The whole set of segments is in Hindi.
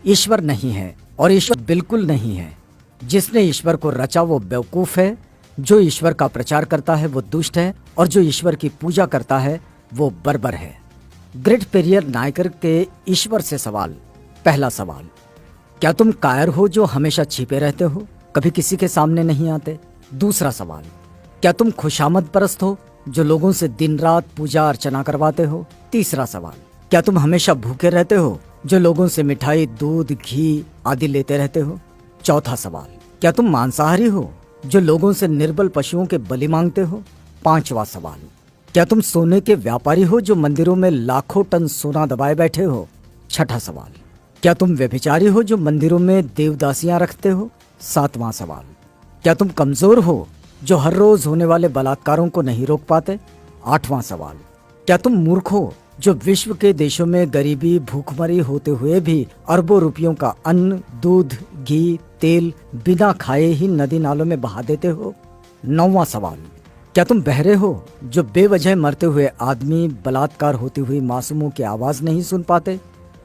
ईश्वर नहीं है और ईश्वर बिल्कुल नहीं है। जिसने ईश्वर को रचा वो बेवकूफ है, जो ईश्वर का प्रचार करता है वो दुष्ट है और जो ईश्वर की पूजा करता है वो बर्बर है। ग्रेट पेरियर नायकर के ईश्वर से सवाल। पहला सवाल, क्या तुम कायर हो जो हमेशा छिपे रहते हो, कभी किसी के सामने नहीं आते? दूसरा सवाल, क्या तुम खुशामद परस्त हो जो लोगों से दिन रात पूजा अर्चना करवाते हो? तीसरा सवाल, क्या तुम हमेशा भूखे रहते हो जो लोगों से मिठाई, दूध, घी आदि लेते रहते हो? चौथा सवाल, क्या तुम मांसाहारी हो जो लोगों से निर्बल पशुओं के बलि मांगते हो? पांचवा सवाल, क्या तुम सोने के व्यापारी हो जो मंदिरों में लाखों टन सोना दबाए बैठे हो? छठा सवाल, क्या तुम व्यभिचारी हो जो मंदिरों में देवदासियां रखते हो? सातवां सवाल, क्या तुम कमजोर हो जो हर रोज होने वाले बलात्कारों को नहीं रोक पाते? आठवां सवाल, क्या तुम मूर्ख हो जो विश्व के देशों में गरीबी, भूखमरी होते हुए भी अरबों रुपयों का अन्न, दूध, घी, तेल बिना खाए ही नदी नालों में बहा देते हो? नौवां सवाल, क्या तुम बहरे हो जो बेवजह मरते हुए आदमी, बलात्कार होती हुई मासूमों की आवाज नहीं सुन पाते?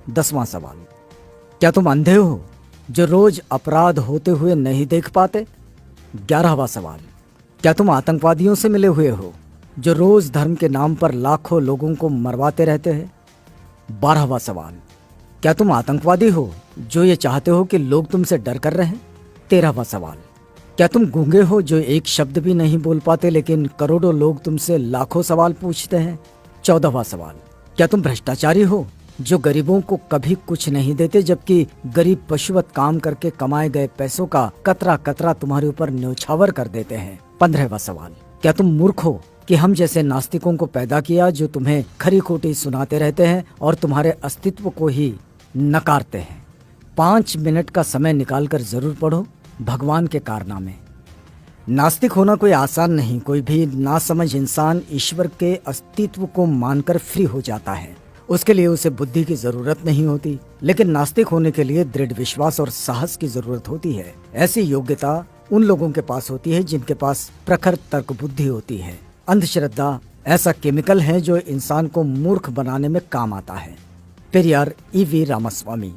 10वां सवाल, क्या तुम अंधे हो जो रोज अपराध होते हुए नहीं देख पाते? 11वां सवाल, क्या तुम आतंकवादियों से मिले हुए हो जो रोज धर्म के नाम पर लाखों लोगों को मरवाते रहते हैं? 12वां सवाल, क्या तुम आतंकवादी हो जो ये चाहते हो कि लोग तुमसे डर कर रहें? 13वां सवाल, क्या तुम गूंगे हो जो एक शब्द भी नहीं बोल पाते लेकिन करोड़ों लोग तुमसे लाखों सवाल पूछते हैं? 14वां सवाल, क्या तुम भ्रष्टाचारी हो जो गरीबों को कभी कुछ नहीं देते जबकि गरीब पशुवत काम करके कमाए गए पैसों का कतरा कतरा तुम्हारे ऊपर न्योछावर कर देते हैं? 15वां सवाल, क्या तुम मूर्ख हो कि हम जैसे नास्तिकों को पैदा किया जो तुम्हें खरी खोटी सुनाते रहते हैं और तुम्हारे अस्तित्व को ही नकारते हैं? 5 मिनट का समय निकालकर जरूर पढ़ो भगवान के कारनामे। नास्तिक होना कोई आसान नहीं। कोई भी नासमझ इंसान ईश्वर के अस्तित्व को मानकर फ्री हो जाता है। उसके लिए उसे बुद्धि की जरूरत नहीं होती, लेकिन नास्तिक होने के लिए दृढ़ विश्वास और साहस की जरूरत होती है। ऐसी योग्यता उन लोगों के पास होती है जिनके पास प्रखर तर्क बुद्धि होती है। अंधश्रद्धा ऐसा केमिकल है जो इंसान को मूर्ख बनाने में काम आता है। पेरियार E.V. रामास्वामी।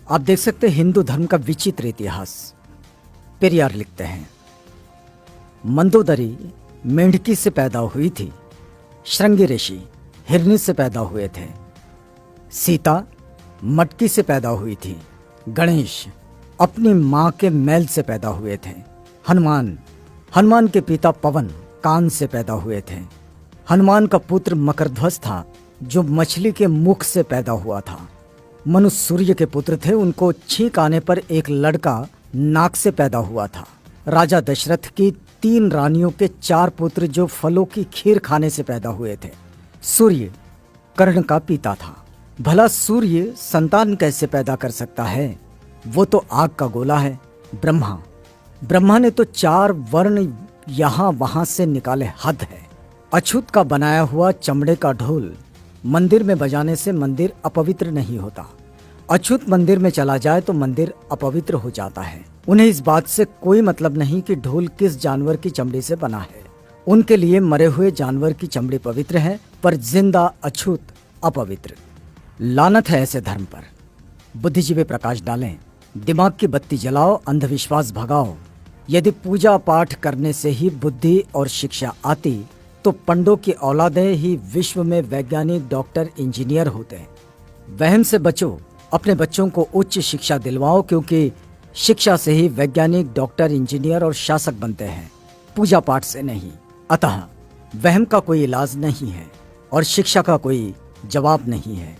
आप देख सकते हैं हिंदू धर्म का विचित्र इतिहास। पेरियार लिखते हैं, मंदोदरी मेंढकी से पैदा हुई थी, श्रृंगी ऋषि हिरनी से पैदा हुए थे, सीता मटकी से पैदा हुई थी, गणेश अपनी मां के मैल से पैदा हुए थे, हनुमान के पिता पवन कान से पैदा हुए थे, हनुमान का पुत्र मकरध्वज था जो मछली के मुख से पैदा हुआ था, मनु सूर्य के पुत्र थे, उनको छींक आने पर एक लड़का नाक से पैदा हुआ था, राजा दशरथ की 3 रानियों के 4 पुत्र जो फलों की खीर खाने से पैदा हुए थे, सूर्य कर्ण का पिता था। भला सूर्य संतान कैसे पैदा कर सकता है? वो तो आग का गोला है। ब्रह्मा ने तो 4 वर्ण यहाँ वहां से निकाले, हद है। अछूत का बनाया हुआ चमड़े का ढोल मंदिर में बजाने से मंदिर अपवित्र नहीं होता। अछूत मंदिर में चला जाए तो मंदिर अपवित्र हो जाता है। उन्हें इस बात से कोई मतलब नहीं कि ढोल किस जानवर की चमड़ी से बना है। उनके लिए मरे हुए जानवर की चमड़ी पवित्र है पर जिंदा अछूत अपवित्र। लानत है ऐसे धर्म पर। बुद्धिजीवी प्रकाश डालें, दिमाग की बत्ती जलाओ, अंधविश्वास भगाओ। यदि पूजा पाठ करने से ही बुद्धि और शिक्षा आती तो पंडों की औलादें ही विश्व में वैज्ञानिक, डॉक्टर, इंजीनियर होते। वहम से बचो, अपने बच्चों को उच्च शिक्षा दिलवाओ, क्योंकि शिक्षा से ही वैज्ञानिक, डॉक्टर, इंजीनियर और शासक बनते हैं, पूजा पाठ से नहीं। अतः वहम का कोई इलाज नहीं है और शिक्षा का कोई जवाब नहीं है।